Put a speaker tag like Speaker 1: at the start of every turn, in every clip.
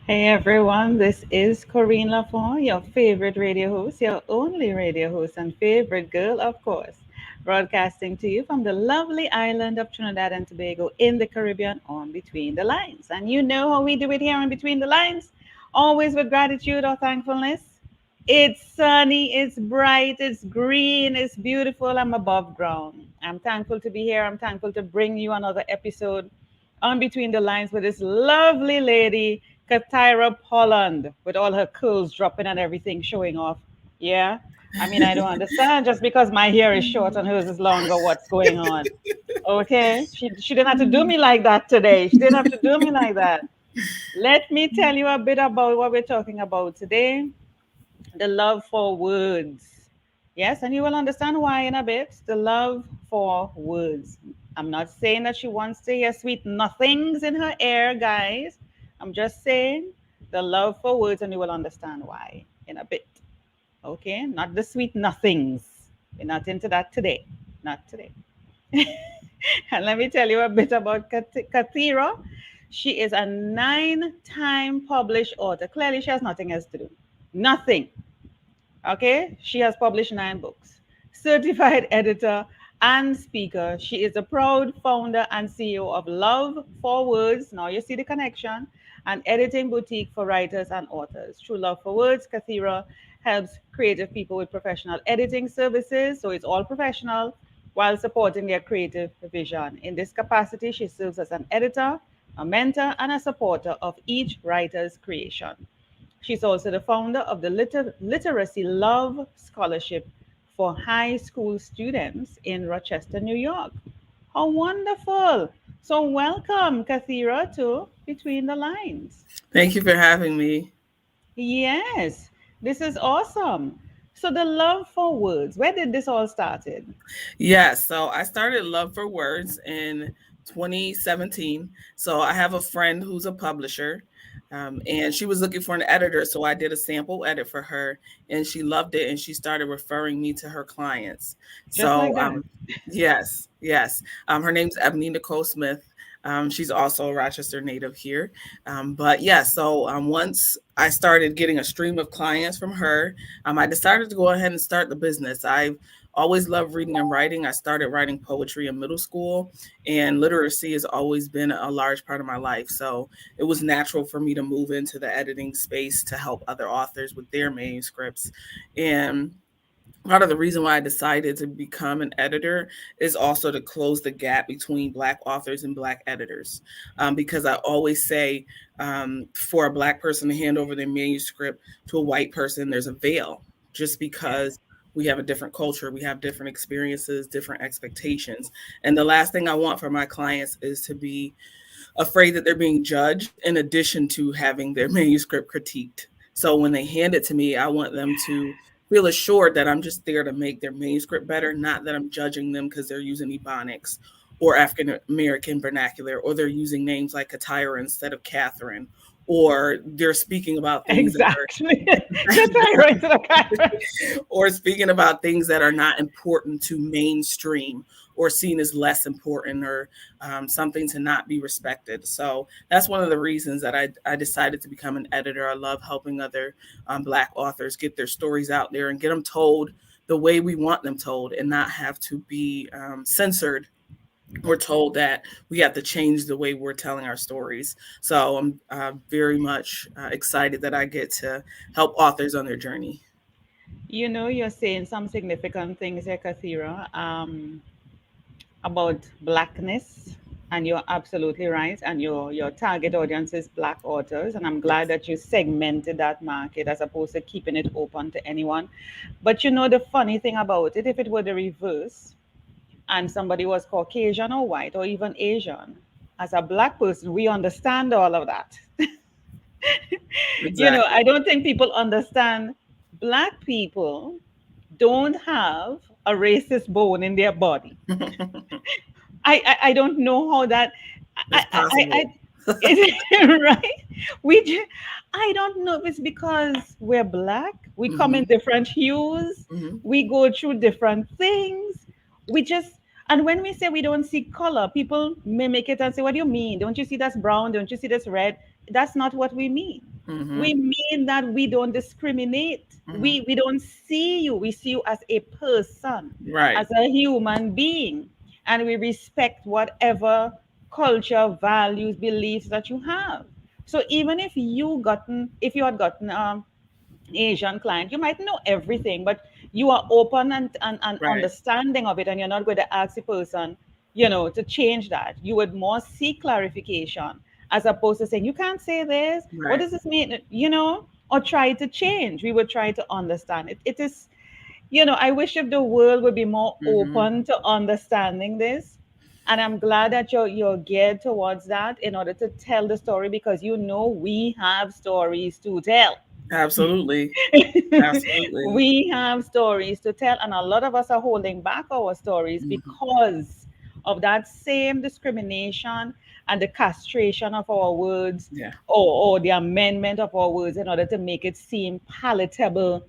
Speaker 1: Hey everyone, this is Corine Lafont, your favorite radio host, your only radio host, and favorite girl, of course, broadcasting to you from the lovely island of Trinidad and Tobago in the Caribbean on Between the Lines. And you know how we do it here on Between the Lines, always with gratitude or thankfulness. It's sunny, it's bright, it's green, it's beautiful. I'm above ground. I'm thankful to be here. I'm thankful to bring you another episode on Between the Lines with this lovely lady, CaTyra Polland, with all her curls dropping and everything showing off. Yeah. I mean, I don't understand just because my hair is short and hers is longer, what's going on? Okay. She didn't have to do me like that today. She didn't have to do me like that. Let me tell you a bit about what we're talking about today, the love for words. Yes, and you will understand why in a bit. The love for words. I'm not saying that she wants to hear sweet nothings in her ear, guys. I'm just saying the love for words, and you will understand why in a bit. Okay, not the sweet nothings. We're not into that today. Not today. And let me tell you a bit about CaTyra. She is a 9-time published author. Clearly, she has nothing else to do. Nothing. Okay, she has published 9 books. Certified editor and speaker. She is a proud founder and CEO of Love for Words. Now you see the connection. An editing boutique for writers and authors. Through Love for Words, CaTyra helps creative people with professional editing services. So it's all professional while supporting their creative vision. In this capacity, she serves as an editor, a mentor, and a supporter of each writer's creation. She's also the founder of the Literacy Love Scholarship for high school students in Rochester, New York. How wonderful! So, welcome, CaTyra, to Between the Lines.
Speaker 2: Thank you for having me.
Speaker 1: Yes, this is awesome. So, the love for words, where did this all started?
Speaker 2: Yes, so I started Love for Words in 2017. So I have a friend who's a publisher, and she was looking for an editor. So I did a sample edit for her, and she loved it, and she started referring me to her clients.
Speaker 1: Just like
Speaker 2: So,
Speaker 1: that.
Speaker 2: yes, yes. Her name's Ebony Nicole Smith. She's also a Rochester native here. But yeah, so once I started getting a stream of clients from her, I decided to go ahead and start the business. I always loved reading and writing. I started writing poetry in middle school, and literacy has always been a large part of my life. So it was natural for me to move into the editing space to help other authors with their manuscripts. And part of the reason why I decided to become an editor is also to close the gap between Black authors and Black editors. Because I always say, for a Black person to hand over their manuscript to a white person, there's a veil just
Speaker 1: Yes.
Speaker 2: because we have a different culture, we have different experiences, different expectations. And the last thing I want for my clients is to be afraid that they're being judged in addition to having their manuscript critiqued. So when they hand it to me, I want them to feel assured that I'm just there to make their manuscript better, not that I'm judging them because they're using Ebonics or African American vernacular, or they're using names like Katira instead of Catherine, or they're speaking about things that are
Speaker 1: Exactly. CaTyra into the camera.
Speaker 2: or speaking about things that are not important to mainstream or seen as less important, or something to not be respected. So that's one of the reasons that I decided to become an editor. I love helping other Black authors get their stories out there and get them told the way we want them told, and not have to be censored. We're told that we have to change the way we're telling our stories. So I'm very much excited that I get to help authors on their journey.
Speaker 1: You know, you're saying some significant things here, CaTyra. About blackness, and you're absolutely right, and your target audience is Black authors, and I'm glad
Speaker 2: Yes.
Speaker 1: that you segmented that market as opposed to keeping it open to anyone. But you know, the funny thing about it, if it were the reverse and somebody was Caucasian or white or even Asian, as a Black person, we understand all of that. You know,
Speaker 2: Exactly.
Speaker 1: I don't think people understand Black people don't have a racist bone in their body. I don't know how that
Speaker 2: It's
Speaker 1: I
Speaker 2: possible.
Speaker 1: is it right? We I don't know if it's because we're Black, we come in
Speaker 2: Hmm.
Speaker 1: different hues,
Speaker 2: Hmm.
Speaker 1: we go through different things. We just, and when we say we don't see color, people mimic it and say, "What do you mean? Don't you see that's brown? Don't you see that's red?" that's not what we mean.
Speaker 2: Mm-hmm.
Speaker 1: We mean that we don't discriminate.
Speaker 2: Mm-hmm.
Speaker 1: We don't see you. We see you as a person,
Speaker 2: Right.
Speaker 1: as a human being, and we respect whatever culture, values, beliefs that you have. So even if you had gotten Asian client, you might know everything, but you are open and
Speaker 2: Right.
Speaker 1: understanding of it, and you're not going to ask the person, to change that. You would more seek clarification as opposed to saying, you can't say this. What
Speaker 2: Right.
Speaker 1: does this mean? Or try to change. We would try to understand it. It is, I wish if the world would be more
Speaker 2: Mm-hmm.
Speaker 1: open to understanding this. And I'm glad that you're geared towards that in order to tell the story because we have stories to tell.
Speaker 2: Absolutely. Absolutely.
Speaker 1: We have stories to tell, and a lot of us are holding back our stories
Speaker 2: Mm-hmm.
Speaker 1: because of that same discrimination and the castration of our words,
Speaker 2: Yeah.
Speaker 1: or the amendment of our words in order to make it seem palatable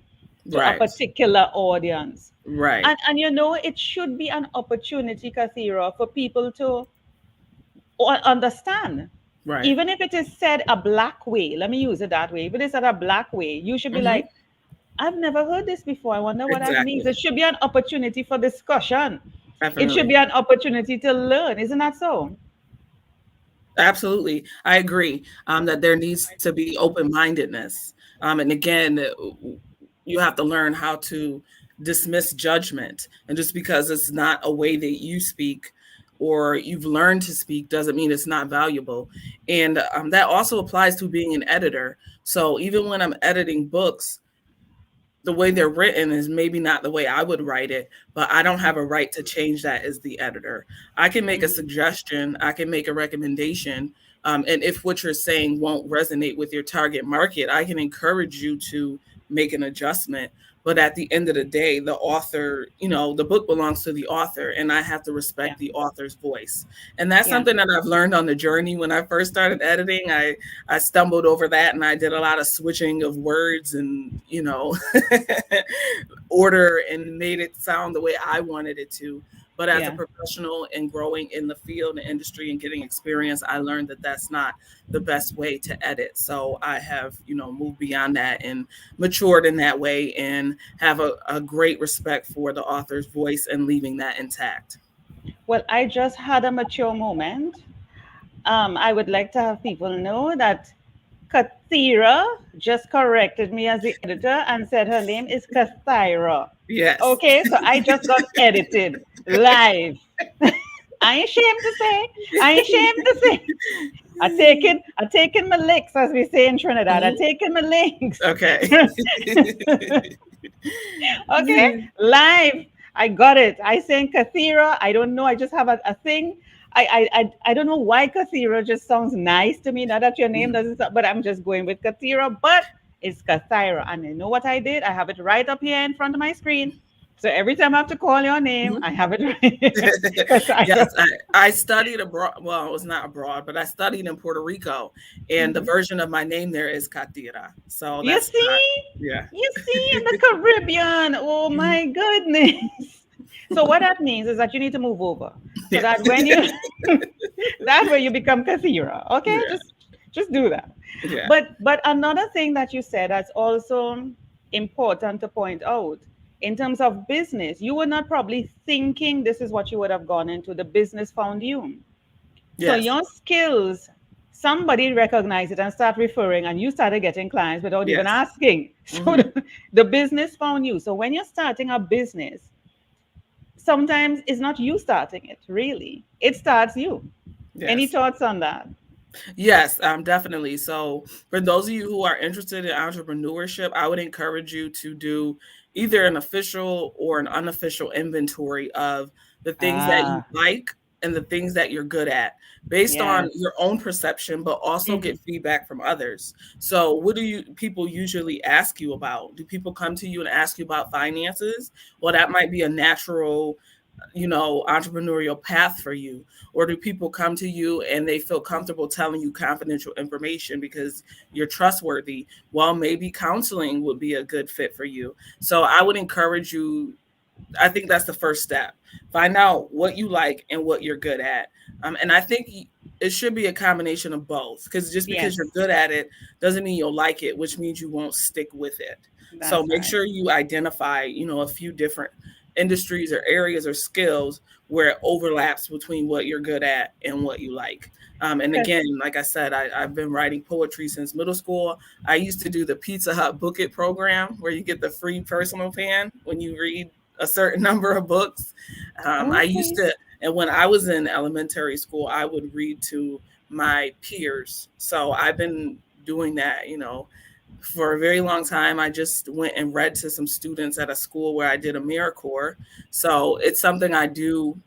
Speaker 1: to a
Speaker 2: Right.
Speaker 1: particular audience.
Speaker 2: Right.
Speaker 1: And it should be an opportunity, Kathira, for people to understand.
Speaker 2: Right.
Speaker 1: Even if it is said a black way, let me use it that way. If it is said a black way, you should be
Speaker 2: Mm-hmm.
Speaker 1: like, I've never heard this before. I wonder what that means.
Speaker 2: Exactly.
Speaker 1: It should be an opportunity for discussion. It should
Speaker 2: Definitely.
Speaker 1: be an opportunity to learn. Isn't that so?
Speaker 2: Absolutely. I agree that there needs to be open mindedness. And again, you have to learn how to dismiss judgment. And just because it's not a way that you speak or you've learned to speak doesn't mean it's not valuable. And that also applies to being an editor. So even when I'm editing books, the way they're written is maybe not the way I would write it, but I don't have a right to change that as the editor. I can make a
Speaker 1: Mhm.
Speaker 2: suggestion, I can make a recommendation. And if what you're saying won't resonate with your target market, I can encourage you to make an adjustment. But at the end of the day, the author, the book belongs to the author, and I have to
Speaker 1: Yeah.
Speaker 2: respect the author's voice. And that's
Speaker 1: Yeah.
Speaker 2: something that I've learned on the journey. When I first started editing, I stumbled over that and I did a lot of switching of words and, order and made it sound the way I wanted it to. But as a
Speaker 1: Yeah.
Speaker 2: professional and growing in the field and industry and getting experience, I learned that that's not the best way to edit. So I have, moved beyond that and matured in that way and have a great respect for the author's voice and leaving that intact.
Speaker 1: Well, I just had a mature moment. I would like to have people know that Kathira just corrected me as the editor and said her name is Kathira.
Speaker 2: Yes.
Speaker 1: Okay, so I just got edited live. I ain't ashamed to say. I ain't ashamed to say. I taken my licks, as we say in Trinidad. I
Speaker 2: Mhm.
Speaker 1: taken my licks.
Speaker 2: Okay.
Speaker 1: Okay, live. I got it. I saying Kathira. I don't know. I just have a thing. I don't know why Kathira just sounds nice to me. Not that your name doesn't, but I'm just going with Kathira. But it's Kathira, and you know what I did? I have it right up here in front of my screen. So every time I have to call your name,
Speaker 2: Mhm.
Speaker 1: I have it right here.
Speaker 2: Yes,
Speaker 1: Kathira.
Speaker 2: I studied abroad. Well, it was not abroad, but I studied in Puerto Rico, and the
Speaker 1: Mhm.
Speaker 2: version of my name there is CaTyra. So
Speaker 1: You
Speaker 2: that's not,
Speaker 1: see,
Speaker 2: yeah.
Speaker 1: you see in the Caribbean. Oh
Speaker 2: Mhm.
Speaker 1: my goodness. So what that means is that you need to move over, so
Speaker 2: Yeah.
Speaker 1: that when you that way you become Kathira. Okay,
Speaker 2: Yeah.
Speaker 1: just do that.
Speaker 2: Yeah.
Speaker 1: But another thing that you said that's also important to point out in terms of business, you were not probably thinking this is what you would have gone into. The business found you. So
Speaker 2: Yes.
Speaker 1: your skills, somebody recognized it and start referring, and you started getting clients without even
Speaker 2: Yes.
Speaker 1: asking. So
Speaker 2: Hmm.
Speaker 1: the business found you. So when you're starting a business, sometimes it's not you starting it, really. It starts you. Any
Speaker 2: Yes.
Speaker 1: thoughts on that?
Speaker 2: Yes, definitely. So, for those of you who are interested in entrepreneurship, I would encourage you to do either an official or an unofficial inventory of the things that you
Speaker 1: Ah,
Speaker 2: like and the things that you're good at based on
Speaker 1: yes.
Speaker 2: your own perception, but also
Speaker 1: Hmm.
Speaker 2: get feedback from others. So, what do you people usually ask you about? Do people come to you and ask you about finances? Well, that might be a natural entrepreneurial path for you, or do people come to you and they feel comfortable telling you confidential information because you're trustworthy? Well, maybe counseling would be a good fit for you. So I would encourage you, I think that's the first step. Find out what you like and what you're good at. And I think it should be a combination of both, because just because you're
Speaker 1: Yes,
Speaker 2: good at it doesn't mean you'll like it, which means you won't stick with it. So
Speaker 1: that's
Speaker 2: make
Speaker 1: right.
Speaker 2: sure you identify, a few different industries or areas or skills where it overlaps between what you're good at and what you like. And again,
Speaker 1: Because,
Speaker 2: like I said, I've been writing poetry since middle school. I used to do the Pizza Hut Book It program where you get the free personal pan when you read a certain number of books. I used
Speaker 1: okay.
Speaker 2: to, and when I was in elementary school, I would read to my peers. So I've been doing that, for a very long time. I just went and read to some students at a school where I did AmeriCorps. So it's something I do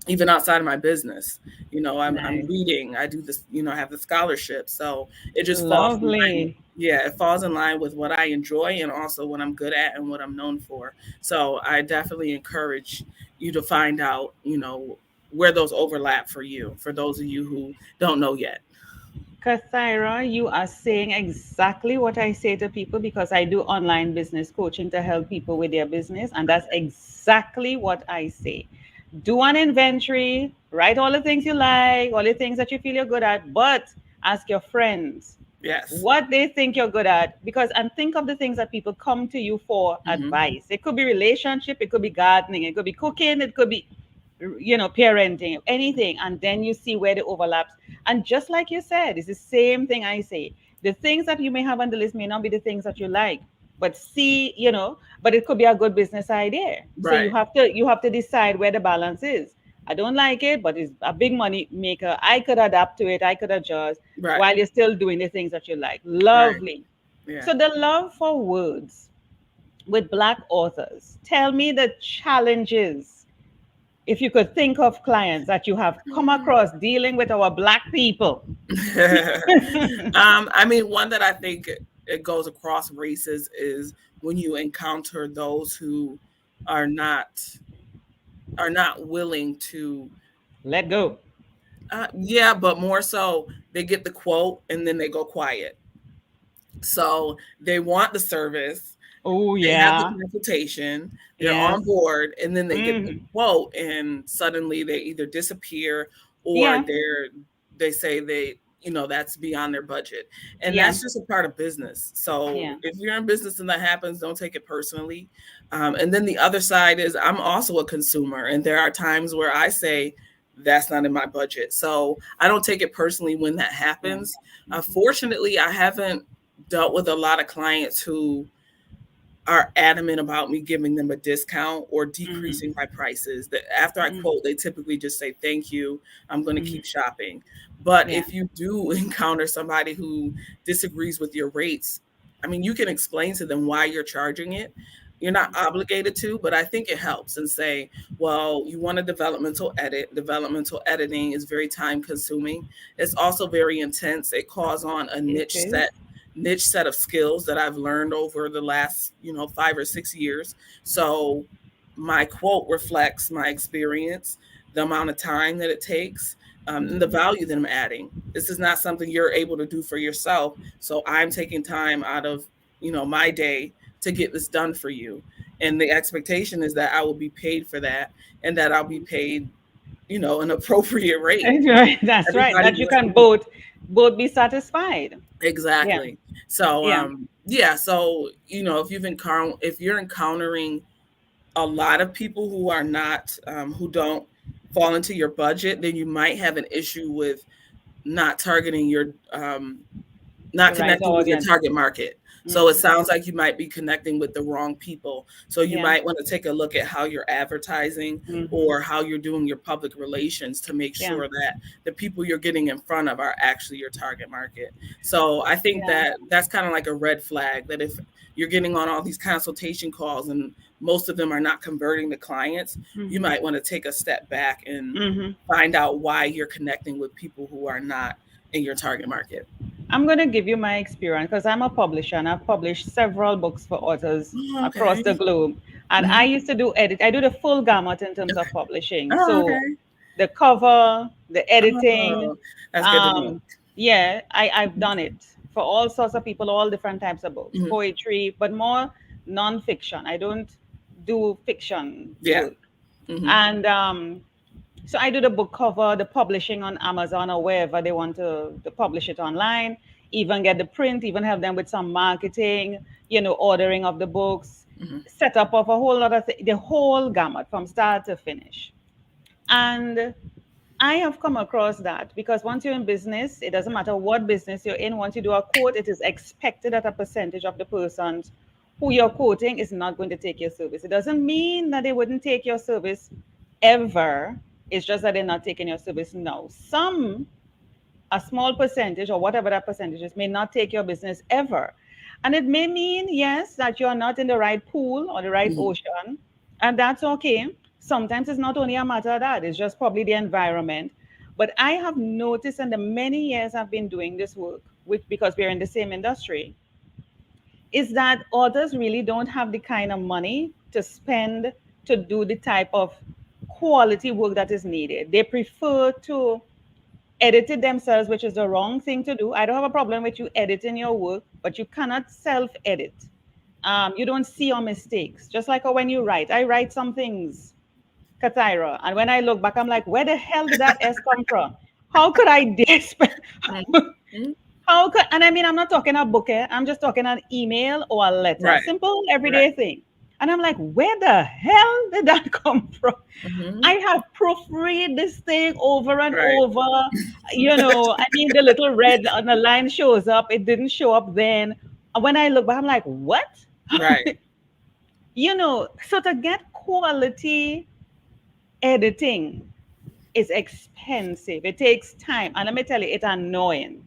Speaker 2: even outside of my business. I'm
Speaker 1: Nice.
Speaker 2: reading. I do this. I have the scholarship. So it just falls in line.
Speaker 1: Lovely.
Speaker 2: Yeah, it falls in line with what I enjoy and also what I'm good at and what I'm known for. So I definitely encourage you to find out, where those overlap for you, for those of you who don't know yet.
Speaker 1: CaTyra, you are saying exactly what I say to people because I do online business coaching to help people with their business. And that's exactly what I say. Do an inventory, write all the things you like, all the things that you feel you're good at, but ask your friends
Speaker 2: Yes.
Speaker 1: what they think you're good at, because and think of the things that people come to you for
Speaker 2: Mm-hmm.
Speaker 1: advice. It could be relationship, it could be gardening, it could be cooking, it could be parenting, anything, and then you see where the overlaps. And just like you said, it's the same thing I say. The things that you may have on the list may not be the things that you like, but but it could be a good business idea. So you
Speaker 2: Right.
Speaker 1: have to you have to decide where the balance is. I don't like it, but it's a big money maker. I could adapt to it, I could adjust
Speaker 2: Right.
Speaker 1: while you're still doing the things that you like.
Speaker 2: Right.
Speaker 1: Lovely.
Speaker 2: Yeah.
Speaker 1: So the love for words with Black authors. Tell me the challenges, if you could think of clients that you have come across dealing with our Black people.
Speaker 2: I mean, one that I think it goes across races is when you encounter those who are not are not willing to,
Speaker 1: Let go.
Speaker 2: yeah, but more so they get the quote and then they go quiet. So they want the service,
Speaker 1: Oh,
Speaker 2: they have the
Speaker 1: yeah.
Speaker 2: consultation, they're on
Speaker 1: Yes.
Speaker 2: board, and then they get the
Speaker 1: Hmm.
Speaker 2: quote, and suddenly they either disappear or
Speaker 1: Yeah.
Speaker 2: they say that's beyond their budget, and
Speaker 1: Yeah.
Speaker 2: that's just a part of business. So
Speaker 1: Yeah.
Speaker 2: if you're in business and that happens, don't take it personally. And then the other side is I'm also a consumer, and there are times where I say that's not in my budget, so I don't take it personally when that
Speaker 1: Yeah.
Speaker 2: happens.
Speaker 1: Hmm.
Speaker 2: Fortunately, I haven't dealt with a lot of clients who are adamant about me giving them a discount or
Speaker 1: Hmm.
Speaker 2: decreasing my prices. That after I
Speaker 1: Hmm.
Speaker 2: quote, they typically just say thank you, I'm going to
Speaker 1: Hmm.
Speaker 2: keep shopping. But
Speaker 1: Yeah.
Speaker 2: if you do encounter somebody who disagrees with your rates, I mean, you can explain to them why you're charging it. You're not obligated to, but I think it helps, and say, well, you want a developmental edit. Developmental editing is very time consuming. It's also very intense. It calls on a
Speaker 1: It is.
Speaker 2: niche set of skills that I've learned over the last, 5 or 6 years. So my quote reflects my experience, the amount of time that it takes, and the
Speaker 1: Hmm.
Speaker 2: value that I'm adding. This is not something you're able to do for yourself. So I'm taking time out of, my day to get this done for you. And the expectation is that I will be paid for that, and that I'll be paid, an appropriate rate.
Speaker 1: That's right. That's right.
Speaker 2: Everybody
Speaker 1: That you
Speaker 2: wants to
Speaker 1: can
Speaker 2: be.
Speaker 1: both be satisfied. Yeah.
Speaker 2: Exactly. So
Speaker 1: Yeah.
Speaker 2: yeah, so if you're encountering a lot of people who are not who don't fall into your budget, then you might have an issue with not targeting your not
Speaker 1: The right
Speaker 2: connecting with your
Speaker 1: audience.
Speaker 2: target market. So it
Speaker 1: Hmm.
Speaker 2: sounds like you might be connecting with the wrong people. So you
Speaker 1: Yeah.
Speaker 2: might want to take a look at how you're advertising
Speaker 1: Hmm.
Speaker 2: or how you're doing your public relations to make
Speaker 1: Yeah.
Speaker 2: sure that the people you're getting in front of are actually your target market. So I think
Speaker 1: Yeah.
Speaker 2: that that's kind of like a red flag, that if you're getting on all these consultation calls and most of them are not converting to clients, you
Speaker 1: Hmm.
Speaker 2: might want to take a step back and
Speaker 1: Hmm.
Speaker 2: find out why you're connecting with people who are not in your target market.
Speaker 1: I'm going to give you my experience because I'm a publisher and I've published several books for authors
Speaker 2: Oh,
Speaker 1: across
Speaker 2: okay.
Speaker 1: the globe. And I
Speaker 2: Mhm.
Speaker 1: used to do edit. I do the full gamut in terms
Speaker 2: Okay.
Speaker 1: of publishing.
Speaker 2: Oh,
Speaker 1: So
Speaker 2: okay.
Speaker 1: the cover, the editing,
Speaker 2: Oh, that's good to know.
Speaker 1: um, yeah, I've done it for all sorts of people, all different types of books,
Speaker 2: Mhm.
Speaker 1: poetry, but more nonfiction. I don't do fiction
Speaker 2: Yeah.
Speaker 1: work.
Speaker 2: Mhm.
Speaker 1: And So I do the book cover, the publishing on Amazon or wherever they want to publish it online, even get the print, even help them with some marketing, ordering of the books,
Speaker 2: Hmm.
Speaker 1: setup of a whole lot of the whole gamut from start to finish. And I have come across that because once you're in business, it doesn't matter what business you're in, once you do a quote, it is expected that a percentage of the persons who you're quoting is not going to take your service. It doesn't mean that they wouldn't take your service ever. It's just that they're not taking your service now. A small percentage or whatever that percentage is, may not take your business ever. And it may mean, yes, that you're not in the right pool or the right
Speaker 2: Hmm.
Speaker 1: ocean, and that's okay. Sometimes it's not only a matter of that, it's just probably the environment. But I have noticed in the many years I've been doing this work, which because we're in the same industry, is that authors really don't have the kind of money to spend to do the type of quality work that is needed. They prefer to edit it themselves, which is the wrong thing to do. I don't have a problem with you editing your work, but you cannot self edit. You don't see your mistakes. Just like when you write, I write some things, CaTyra, and when I look back, I'm like, where the hell did that S come from? How could I dare spend?
Speaker 2: Hmm.
Speaker 1: How could, and I mean, I'm not talking a book, eh? I'm just talking an email or a letter,
Speaker 2: Right.
Speaker 1: simple
Speaker 2: Right.
Speaker 1: everyday thing. And I'm like, where the hell did that come from?
Speaker 2: Hmm.
Speaker 1: I have proofread this thing over and
Speaker 2: Right.
Speaker 1: over. I mean, the little red on the line shows up. It didn't show up then. And when I look back, I'm like, what?
Speaker 2: Right.
Speaker 1: So to get quality editing is expensive. It takes time. And let me tell you, it's annoying.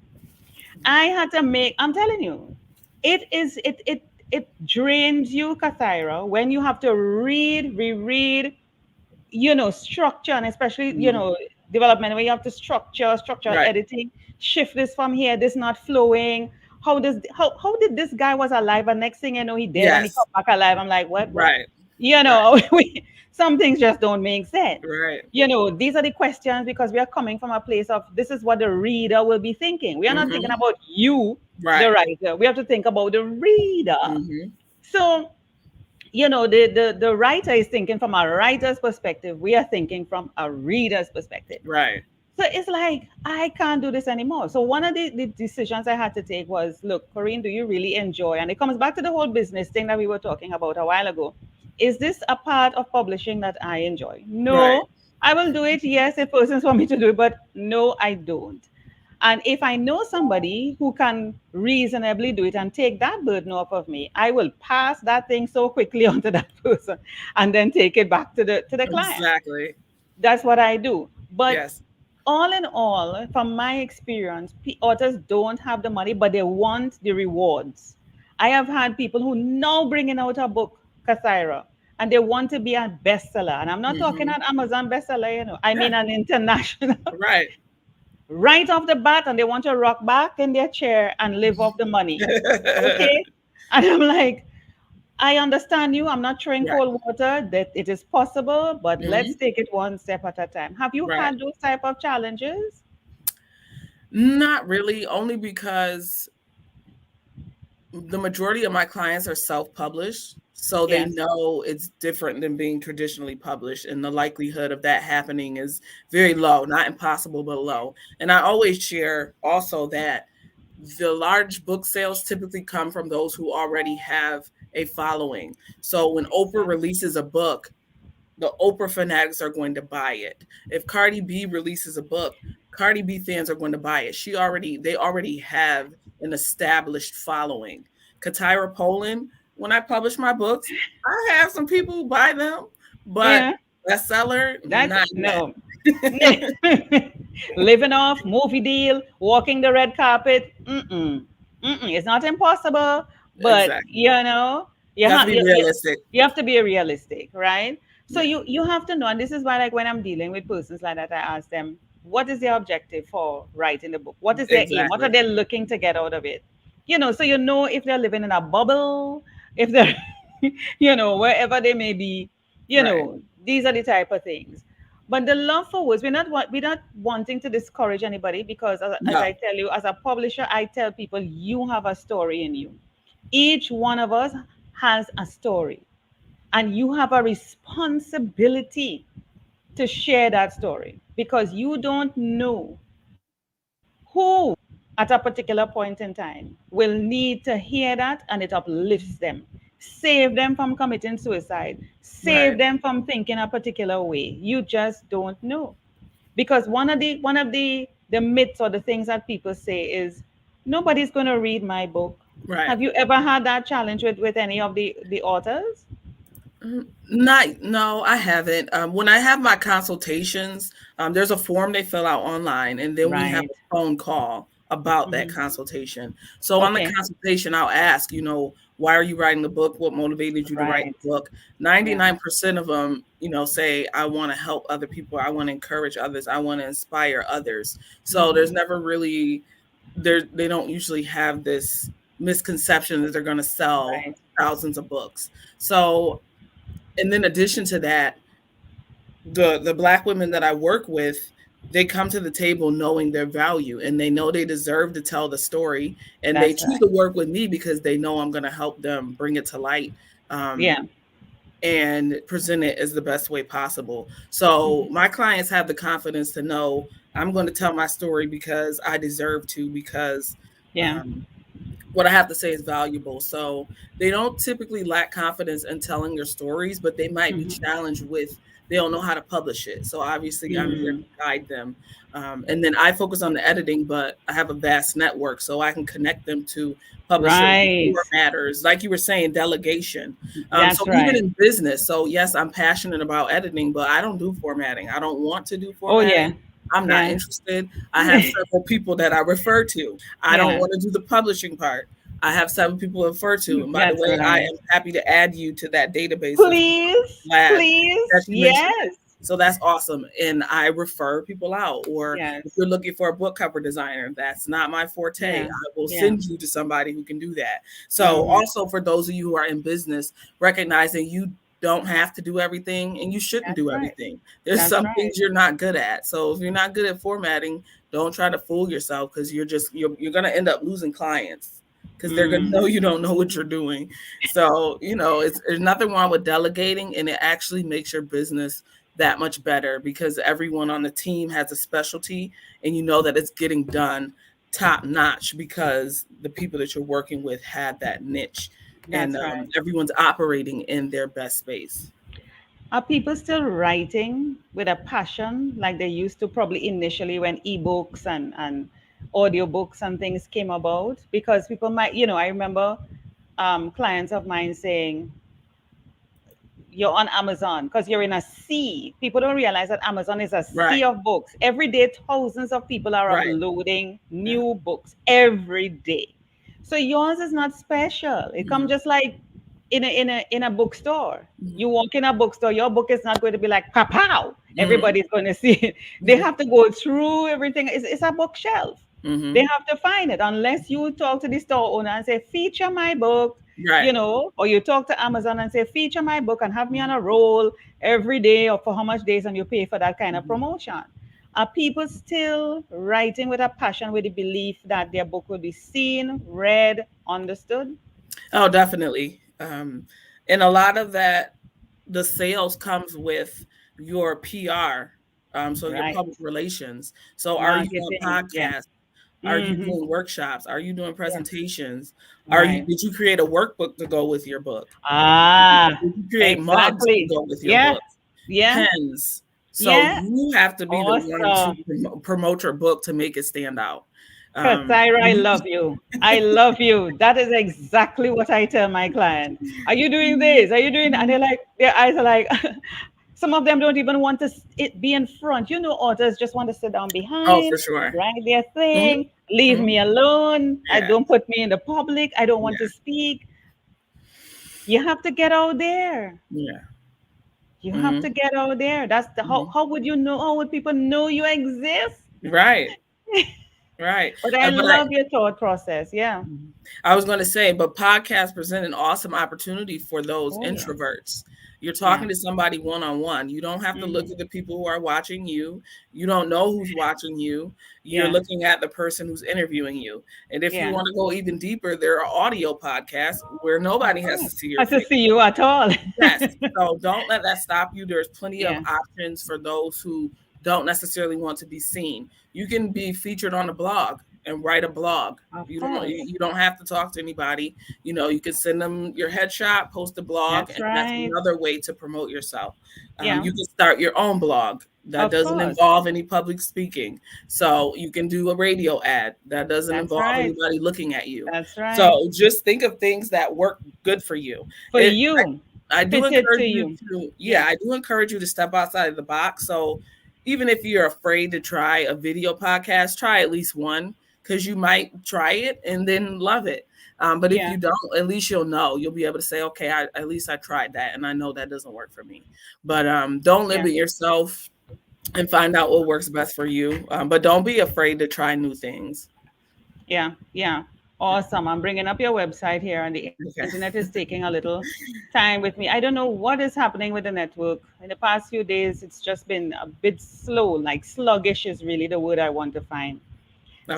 Speaker 1: I had to make, I'm telling you, it drains you, CaTyra, when you have to read, reread, structure, and especially,
Speaker 2: Hmm.
Speaker 1: development, where you have to structure
Speaker 2: Right.
Speaker 1: editing, shift this from here, this not flowing. How did this guy was alive and next thing you know he dead and he come
Speaker 2: Yes.
Speaker 1: back alive? I'm like, what?
Speaker 2: Right.
Speaker 1: You
Speaker 2: Right.
Speaker 1: know, some things just don't make sense.
Speaker 2: Right.
Speaker 1: These are the questions because we are coming from a place of this is what the reader will be thinking. We are not thinking
Speaker 2: Hmm.
Speaker 1: about you, the
Speaker 2: Right.
Speaker 1: writer. We have to think about the reader.
Speaker 2: Hmm.
Speaker 1: So the writer is thinking from a writer's perspective. We are thinking from a reader's perspective.
Speaker 2: Right.
Speaker 1: So it's like I can't do this anymore. So one of the decisions I had to take was, look, Corine, do you really enjoy? And it comes back to the whole business thing that we were talking about a while ago. Is this a part of publishing that I enjoy?
Speaker 2: Right.
Speaker 1: No. I will do it, yes, if persons want me to do it, but no, I don't. And if I know somebody who can reasonably do it and take that burden off of me, I will pass that thing so quickly onto that person and then take it back to the client.
Speaker 2: Exactly.
Speaker 1: That's what I do. But
Speaker 2: Yes.
Speaker 1: all in all, from my experience, authors don't have the money, but they want the rewards. I have had people who now bringing out a book, CaTyra, and they want to be a bestseller. And I'm not talking
Speaker 2: Hmm.
Speaker 1: an Amazon bestseller, I
Speaker 2: Yeah.
Speaker 1: mean an international.
Speaker 2: Right.
Speaker 1: Right off the bat, and they want to rock back in their chair and live off the money. Okay? And I'm like, I understand you. I'm not throwing
Speaker 2: Right.
Speaker 1: cold water, that it is possible, but let's
Speaker 2: Hmm.
Speaker 1: take it one step at a time. Have you
Speaker 2: Right.
Speaker 1: had those type of challenges?
Speaker 2: Not really, only because the majority of my clients are self-published, so they
Speaker 1: Yes.
Speaker 2: know it's different than being traditionally published, and the likelihood of that happening is very low, not impossible, but low. And I always share also that the large book sales typically come from those who already have a following. So when Oprah
Speaker 1: Exactly.
Speaker 2: releases a book, the Oprah fanatics are going to buy it. If Cardi B releases a book, Cardi B fans are going to buy it. They already have an established following. CaTyra Polland, when I publish my books, I have some people who buy them, but
Speaker 1: Yeah.
Speaker 2: bestseller,
Speaker 1: That's
Speaker 2: not yet.
Speaker 1: no. Living off, movie deal, walking the red carpet. Mm-mm. Mm-mm. It's not impossible, but
Speaker 2: Exactly.
Speaker 1: you
Speaker 2: You have to
Speaker 1: have
Speaker 2: be realistic.
Speaker 1: you have to be realistic, right? So
Speaker 2: Yeah.
Speaker 1: you have to know, and this is why, like when I'm dealing with persons like that, I ask them, what is their objective for writing the book? What is their aim? What are
Speaker 2: Exactly.
Speaker 1: they looking to get out of it? So if they're living in a bubble, if they're, wherever they may be,
Speaker 2: Right.
Speaker 1: these are the type of things. But the love for words, we're not wanting to discourage anybody because, as
Speaker 2: No.
Speaker 1: I tell you, as a publisher, I tell people you have a story in you. Each one of us has a story, and you have a responsibility to share that story, because you don't know who at a particular point in time will need to hear that, and it uplifts them, save them from committing suicide, save
Speaker 2: Right.
Speaker 1: them from thinking a particular way. You just don't know. Because one of the myths or the things that people say is nobody's going to read my book.
Speaker 2: Right.
Speaker 1: Have you ever had that challenge with any of the authors?
Speaker 2: Not, no, I haven't. When I have my consultations, there's a form they fill out online, and then we have
Speaker 1: Right.
Speaker 2: a phone call about that
Speaker 1: Hmm.
Speaker 2: consultation. So on the
Speaker 1: Okay.
Speaker 2: consultation, I'll ask, why are you writing the book? What motivated you to write
Speaker 1: Right.
Speaker 2: the book?
Speaker 1: Yeah.
Speaker 2: 99% of them, say, I want to help other people. I want to encourage others. I want to inspire others. So there's
Speaker 1: Hmm.
Speaker 2: never really, they don't usually have this misconception that they're going to sell
Speaker 1: Right.
Speaker 2: thousands of books. So, and then addition to that, the black women that I work with, they come to the table knowing their value, and they know they deserve to tell the story, and they
Speaker 1: That's
Speaker 2: choose
Speaker 1: right.
Speaker 2: to work with me because they know I'm going to help them bring it to light,
Speaker 1: Yeah.
Speaker 2: and present it as the best way possible. So my clients have the confidence to know I'm going to tell my story because I deserve to, because
Speaker 1: Yeah.
Speaker 2: um, what I have to say is valuable. So they don't typically lack confidence in telling their stories, but they might be
Speaker 1: Hmm.
Speaker 2: challenged with, they don't know how to publish it. So obviously I'm here to
Speaker 1: Mm.
Speaker 2: guide them. And then I focus on the editing, but I have a vast network, so I can connect them to publishers,
Speaker 1: Right.
Speaker 2: formatters, like you were saying, delegation. So
Speaker 1: That's
Speaker 2: even
Speaker 1: right.
Speaker 2: in business, so yes, I'm passionate about editing, but I don't do formatting. I don't want to do
Speaker 1: Oh yeah.
Speaker 2: formatting. I'm not
Speaker 1: Yeah.
Speaker 2: interested. I have several people that I refer to. I don't
Speaker 1: Yeah.
Speaker 2: want to do the publishing part. I have several people to refer to. And by the
Speaker 1: That's
Speaker 2: way, I
Speaker 1: right.
Speaker 2: am happy to add you to that database of
Speaker 1: Please,
Speaker 2: glad that
Speaker 1: please.
Speaker 2: you mentioned.
Speaker 1: Yes.
Speaker 2: So that's awesome. And I refer people out. Or if
Speaker 1: Yes.
Speaker 2: you're looking for a book cover designer, that's not my forte.
Speaker 1: Yeah.
Speaker 2: I will
Speaker 1: Yeah.
Speaker 2: send you to somebody who can do that. So
Speaker 1: Hmm.
Speaker 2: also for those of you who are in business, recognizing you don't have to do everything and you shouldn't
Speaker 1: That's
Speaker 2: do
Speaker 1: right.
Speaker 2: everything. There's
Speaker 1: That's
Speaker 2: some
Speaker 1: right.
Speaker 2: things you're not good at. So if you're not good at formatting, don't try to fool yourself, because you're gonna end up losing clients because they're gonna
Speaker 1: Mm.
Speaker 2: know you don't know what you're doing. So, there's nothing wrong with delegating, and it actually makes your business that much better because everyone on the team has a specialty, and you know that it's getting done top notch because the people that you're working with had that niche, and
Speaker 1: That's right.
Speaker 2: everyone's operating in their best space.
Speaker 1: Are people still writing with a passion like they used to probably initially when ebooks and audiobooks and things came about? Because people might, I remember clients of mine saying, you're on Amazon because you're in a sea. People don't realize that Amazon is a sea
Speaker 2: Right,
Speaker 1: of books. Every day, thousands of people are
Speaker 2: right.
Speaker 1: uploading
Speaker 2: Yeah.
Speaker 1: new books every day. So yours is not special. It comes
Speaker 2: Mhm,
Speaker 1: just like in a bookstore.
Speaker 2: mhm,
Speaker 1: You walk in a bookstore, your book is not going to be like pow pow.
Speaker 2: mhm,
Speaker 1: Everybody's going to see it. They
Speaker 2: mhm,
Speaker 1: have to go through everything. It's a bookshelf. They
Speaker 2: mhm.
Speaker 1: have to find it unless you talk to the store owner and say, feature my book,
Speaker 2: Right.
Speaker 1: or you talk to Amazon and say, feature my book and have me on
Speaker 2: Mhm,
Speaker 1: a roll every day or for how much days, and you pay for that kind of
Speaker 2: mhm.
Speaker 1: promotion. Are people still writing with a passion, with the belief that their book will be seen, read, understood?
Speaker 2: Oh, definitely. And a lot of that, the sales comes with your PR, so your
Speaker 1: Right.
Speaker 2: public relations. So, are you on
Speaker 1: Marketing. Yeah.
Speaker 2: podcasts? Are you
Speaker 1: Hmm.
Speaker 2: doing workshops? Are you doing
Speaker 1: Yeah.
Speaker 2: presentations?
Speaker 1: Right.
Speaker 2: Did you create a workbook to go with your book?
Speaker 1: Ah,
Speaker 2: Did you create mugs to
Speaker 1: exactly.
Speaker 2: go with your
Speaker 1: Yeah.
Speaker 2: book?
Speaker 1: Yeah.
Speaker 2: Pens. So
Speaker 1: Yeah.
Speaker 2: you have to be the one to
Speaker 1: Awesome.
Speaker 2: promote your book to make it stand out.
Speaker 1: CaTyra, I
Speaker 2: You,
Speaker 1: love you. I love you. That is exactly what I tell my clients. Are you doing this? Are you doing? And they're like, their eyes are like, some of them don't even want to be in front. Authors just want to sit down
Speaker 2: oh,
Speaker 1: behind,
Speaker 2: for sure.
Speaker 1: write their
Speaker 2: Hmm.
Speaker 1: thing, leave
Speaker 2: Hmm.
Speaker 1: me alone. I
Speaker 2: Yeah,
Speaker 1: don't put me in the public. I don't want to
Speaker 2: yeah,
Speaker 1: speak. You have to get out there.
Speaker 2: yeah.
Speaker 1: You have
Speaker 2: Hmm.
Speaker 1: to get out there. That's the
Speaker 2: Hmm.
Speaker 1: how would you know? How would people know you exist?
Speaker 2: Right, right.
Speaker 1: But I
Speaker 2: But I,
Speaker 1: love your thought process. Yeah.
Speaker 2: I was going to say, but podcasts present an awesome opportunity for those
Speaker 1: Oh yeah.
Speaker 2: introverts. You're
Speaker 1: Yeah.
Speaker 2: talking to somebody one-on-one. You don't have to look
Speaker 1: Mm-hmm.
Speaker 2: at the people who are watching you. You don't know who's watching you. You're
Speaker 1: Yeah.
Speaker 2: looking at the person who's interviewing you. And if you
Speaker 1: Yeah.
Speaker 2: want to go even deeper, there are audio podcasts where
Speaker 1: Of
Speaker 2: nobody has to
Speaker 1: course.
Speaker 2: see your
Speaker 1: Has to
Speaker 2: face.
Speaker 1: see you at all.
Speaker 2: Yes. So don't let that stop you. There's plenty of
Speaker 1: Yeah.
Speaker 2: options for those who don't necessarily want to be seen. You can be featured on a blog and write a blog.
Speaker 1: Of
Speaker 2: You don't
Speaker 1: course.
Speaker 2: you don't have to talk to anybody. You can send them your headshot, post a blog,
Speaker 1: That's
Speaker 2: and that's
Speaker 1: right.
Speaker 2: another way to promote yourself.
Speaker 1: Yeah.
Speaker 2: You can start your own blog that
Speaker 1: Of
Speaker 2: doesn't
Speaker 1: course.
Speaker 2: involve any public speaking. So you can do a radio ad that doesn't
Speaker 1: That's
Speaker 2: involve
Speaker 1: right.
Speaker 2: anybody looking at you.
Speaker 1: That's right.
Speaker 2: So just think of things that work good for you.
Speaker 1: For
Speaker 2: It,
Speaker 1: you.
Speaker 2: I do
Speaker 1: Fitted to
Speaker 2: encourage you
Speaker 1: you.
Speaker 2: to, yeah,
Speaker 1: Yeah.
Speaker 2: I do encourage you to step outside of the box. So even if you're afraid to try a video podcast, try at least one because you might try it and then love it. But if
Speaker 1: Yeah.
Speaker 2: you don't, at least you'll know. You'll be able to say, okay, at least I tried that and I know that doesn't work for me. But don't
Speaker 1: Yeah.
Speaker 2: limit yourself and find out what works best for you. But don't be afraid to try new things.
Speaker 1: Yeah. Yeah. Awesome. I'm bringing up your website here, and the
Speaker 2: Okay.
Speaker 1: internet is taking a little time with me. I don't know what is happening with the network. In the past few days, it's just been a bit slow, like sluggish is really the word I want to find.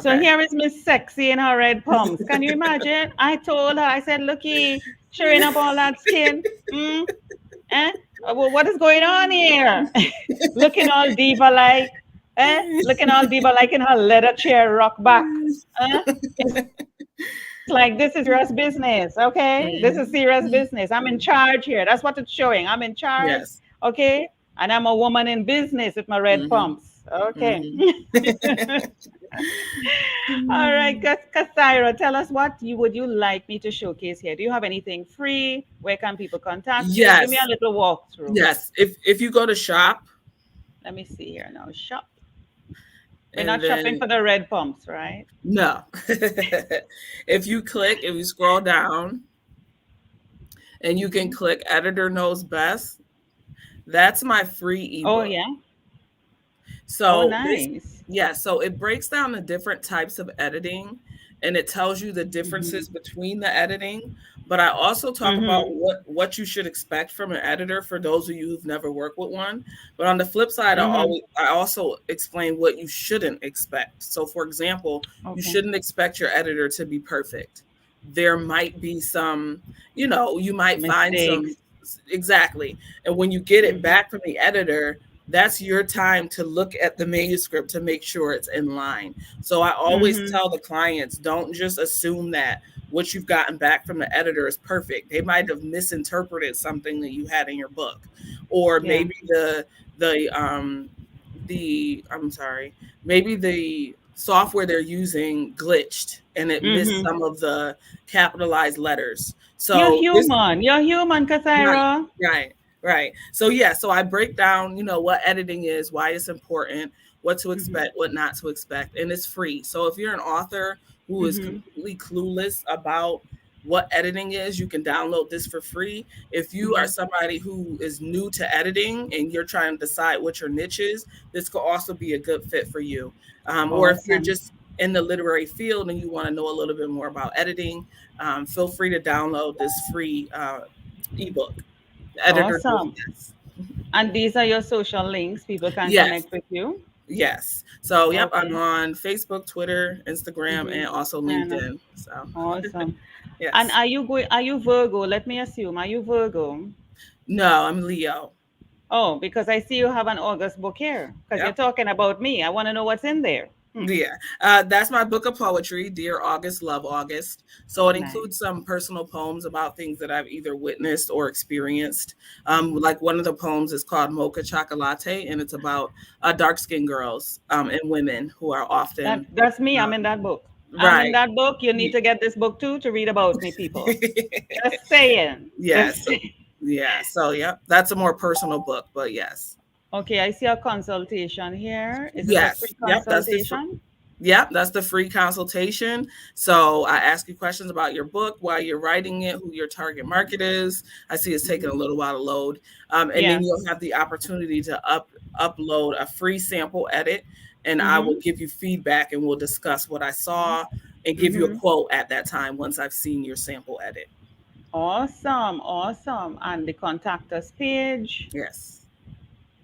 Speaker 1: So
Speaker 2: Okay.
Speaker 1: here is Miss Sexy in her red pumps. Can you imagine? I told her, I said, looky, showing up all that skin. Mm, eh? Well, what is going on here? Looking all diva like, eh? Looking all diva like in her leather chair, rock back. Eh? It's like this is serious business, okay? This is serious business. I'm in
Speaker 2: Mhm.
Speaker 1: charge here. That's what it's showing. I'm in charge,
Speaker 2: Yes.
Speaker 1: okay? And I'm a woman in business with my red
Speaker 2: Hmm.
Speaker 1: pumps. Okay.
Speaker 2: Hmm.
Speaker 1: All right, Cassandra, tell us what you would you like me to showcase here. Do you have anything free? Where can people contact you? Give me a
Speaker 2: Yes.
Speaker 1: little walkthrough.
Speaker 2: Yes. If you go to shop
Speaker 1: Let me see here now. Shop. We're
Speaker 2: and
Speaker 1: not shopping
Speaker 2: then
Speaker 1: for the red pumps, right?
Speaker 2: no. If you scroll down and you can
Speaker 1: Hmm.
Speaker 2: click editor knows best, that's my free
Speaker 1: Oh
Speaker 2: ebook.
Speaker 1: yeah. Oh
Speaker 2: So this,
Speaker 1: nice.
Speaker 2: yeah, so it breaks down the different types of editing and it tells you the
Speaker 1: Hmm.
Speaker 2: differences between the editing. But I also talk about
Speaker 1: Hmm.
Speaker 2: what you should expect from an editor for those of you who've never worked with one. But on the flip side,
Speaker 1: Hmm.
Speaker 2: I also explain what you shouldn't expect. So for example, you
Speaker 1: Okay.
Speaker 2: shouldn't expect your editor to be perfect. There might be some, you might find some
Speaker 1: Mistakes.
Speaker 2: exactly. And when you get it
Speaker 1: Hmm.
Speaker 2: back from the editor, that's your time to look at the manuscript to make sure it's in line. So I always
Speaker 1: Hmm.
Speaker 2: tell the clients, don't just assume that what you've gotten back from the editor is perfect. They might have misinterpreted something that you had in your book, or
Speaker 1: Yeah.
Speaker 2: maybe the I'm sorry, maybe the software they're using glitched and it missed
Speaker 1: Hmm.
Speaker 2: some of the capitalized letters.
Speaker 1: You're
Speaker 2: So this
Speaker 1: human. You're human,
Speaker 2: right,
Speaker 1: Cassandra.
Speaker 2: right, right. So yeah, so I break down, what editing is, why it's important, what to
Speaker 1: Hmm.
Speaker 2: expect, what not to expect, and it's free. So if you're an author who is
Speaker 1: Hmm.
Speaker 2: completely clueless about what editing is, you can download this for free. If you are
Speaker 1: Hmm.
Speaker 2: somebody who is new to editing and you're trying to decide what your niche is, this could also be a good fit for you. Or if you're
Speaker 1: Awesome.
Speaker 2: just in the literary field and you want to know a little bit more about editing, feel free to download this free ebook. The editor knows
Speaker 1: Awesome.
Speaker 2: best.
Speaker 1: And these are your social links. People can
Speaker 2: Yes,
Speaker 1: connect with you.
Speaker 2: yes. So, yep, I'm
Speaker 1: Okay.
Speaker 2: on Facebook, Twitter, Instagram,
Speaker 1: Mm-hmm.
Speaker 2: and also
Speaker 1: And
Speaker 2: LinkedIn. So,
Speaker 1: awesome. And
Speaker 2: yes.
Speaker 1: are you going? Are you Virgo? Let me assume. Are you Virgo?
Speaker 2: No, I'm Leo.
Speaker 1: Oh, because I see you have an August book here. Because you're
Speaker 2: Yep.
Speaker 1: talking about me. I want to know what's in there. Hmm.
Speaker 2: Yeah, that's my book of poetry, Dear August, Love August. So it includes
Speaker 1: Nice.
Speaker 2: some personal poems about things that I've either witnessed or experienced.
Speaker 1: Hmm.
Speaker 2: Like one of the poems is called Mocha Chocolate, and it's about dark skinned girls and women who are often
Speaker 1: That's me. I'm in
Speaker 2: um,
Speaker 1: that book. I'm in
Speaker 2: right.
Speaker 1: that book. You need to get this book too to read about me, people. Just saying.
Speaker 2: Yes.
Speaker 1: Just saying.
Speaker 2: Yeah. So, yeah, that's a more personal book, but yes.
Speaker 1: Okay, I see a consultation here. Is this a
Speaker 2: Yes.
Speaker 1: free consultation?
Speaker 2: Yep, that's the free consultation. So I ask you questions about your book, why you're writing it, who your target market is. I see it's taking a
Speaker 1: Hmm.
Speaker 2: little while to load, and then
Speaker 1: Yeah.
Speaker 2: you'll have the opportunity to upload a free sample edit, and I will
Speaker 1: Hmm.
Speaker 2: give you feedback, and we'll discuss what I saw and give you a
Speaker 1: Hmm.
Speaker 2: quote at that time once I've seen your sample edit.
Speaker 1: Awesome, awesome. And the contact us page
Speaker 2: Yes.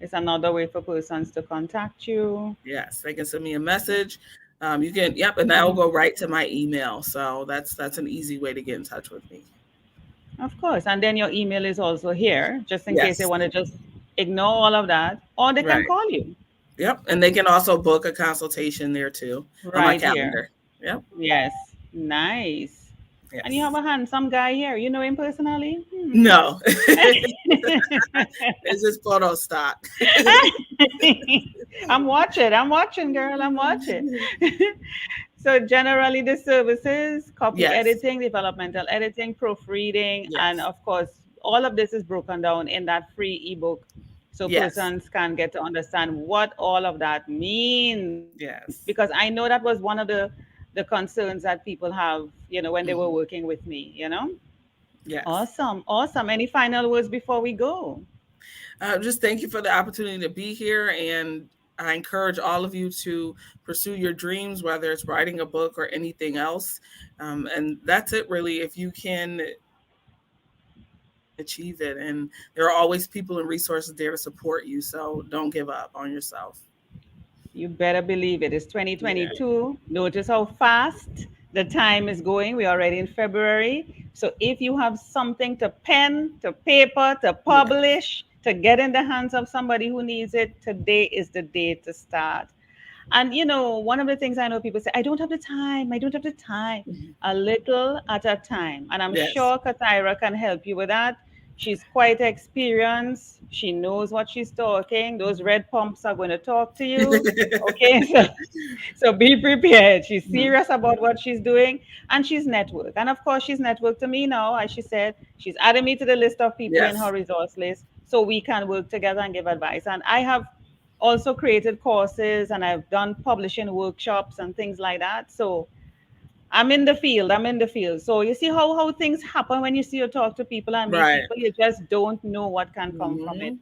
Speaker 1: is another way for persons to contact you.
Speaker 2: Yes, they can send me a message. You can, yep, and that will go right to my email. So that's an easy way to get in touch with me.
Speaker 1: Of course. And then your email is also here, just in case they
Speaker 2: Yes,
Speaker 1: want to just ignore all of that, or they can
Speaker 2: right.
Speaker 1: call you
Speaker 2: Yep, and they can also book a consultation there too on my
Speaker 1: right here.
Speaker 2: calendar. Yep.
Speaker 1: Yes. Nice. And you have
Speaker 2: Yes.
Speaker 1: a handsome guy here. You know him personally? Hmm.
Speaker 2: No, it's just photo stock.
Speaker 1: I'm watching, girl. I'm watching. So generally the services, copy
Speaker 2: Yes.
Speaker 1: editing, developmental editing, proofreading, and
Speaker 2: Yes.
Speaker 1: of course, all of this is broken down in that free ebook so
Speaker 2: Yes.
Speaker 1: persons can get to understand what all of that means. Because I know
Speaker 2: Yes.
Speaker 1: that was one of the concerns that people have, when they were working
Speaker 2: Hmm.
Speaker 1: with me.
Speaker 2: Yes.
Speaker 1: Awesome, awesome. Any final words before we go?
Speaker 2: Just thank you for the opportunity to be here. And I encourage all of you to pursue your dreams, whether it's writing a book or anything else. And that's it, really. If you can achieve it, and there are always people and resources there to support you. So don't give up on yourself.
Speaker 1: You better believe it. It's
Speaker 2: Yeah.
Speaker 1: 2022. Notice how fast the time is going. We're already in February. So if you have something to pen, to paper, to
Speaker 2: Yeah.
Speaker 1: publish, to get in the hands of somebody who needs it, today is the day to start. And one of the things I know people say, I don't have the time. I don't have the time.
Speaker 2: Mhm.
Speaker 1: A little at a time. And I'm
Speaker 2: Yes.
Speaker 1: sure CaTyra can help you with that. She's quite experienced. She knows what she's talking. Those
Speaker 2: Mhm.
Speaker 1: red pumps are going to talk to you. Okay. So be prepared. She's
Speaker 2: Mhm.
Speaker 1: serious about what she's doing, and she's networked. And of course, she's networked to me now. As she said, she's added me to the list of people in her
Speaker 2: Yes.
Speaker 1: resource list so we can work together and give advice. And I have also created courses and I've done publishing workshops and things like that. So I'm in the field. I'm in the field. So you see how things happen when you see or talk to people and meet
Speaker 2: Right.
Speaker 1: people. You just don't know what can come from it.
Speaker 2: Hmm.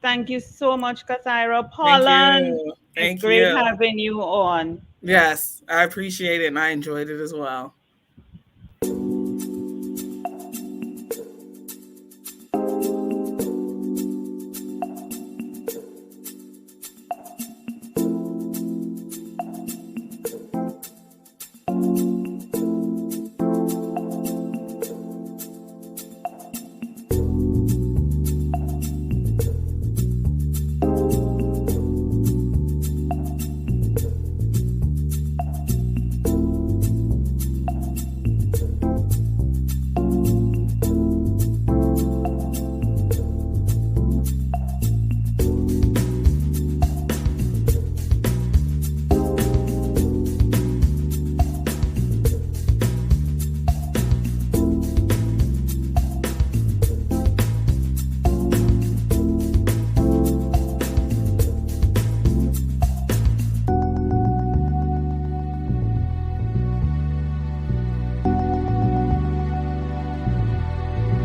Speaker 1: Thank you so much, CaTyra
Speaker 2: Thank
Speaker 1: Polland.
Speaker 2: you.
Speaker 1: It's
Speaker 2: Thank
Speaker 1: great
Speaker 2: you.
Speaker 1: having you on.
Speaker 2: Yes, I appreciate it and I enjoyed it as well.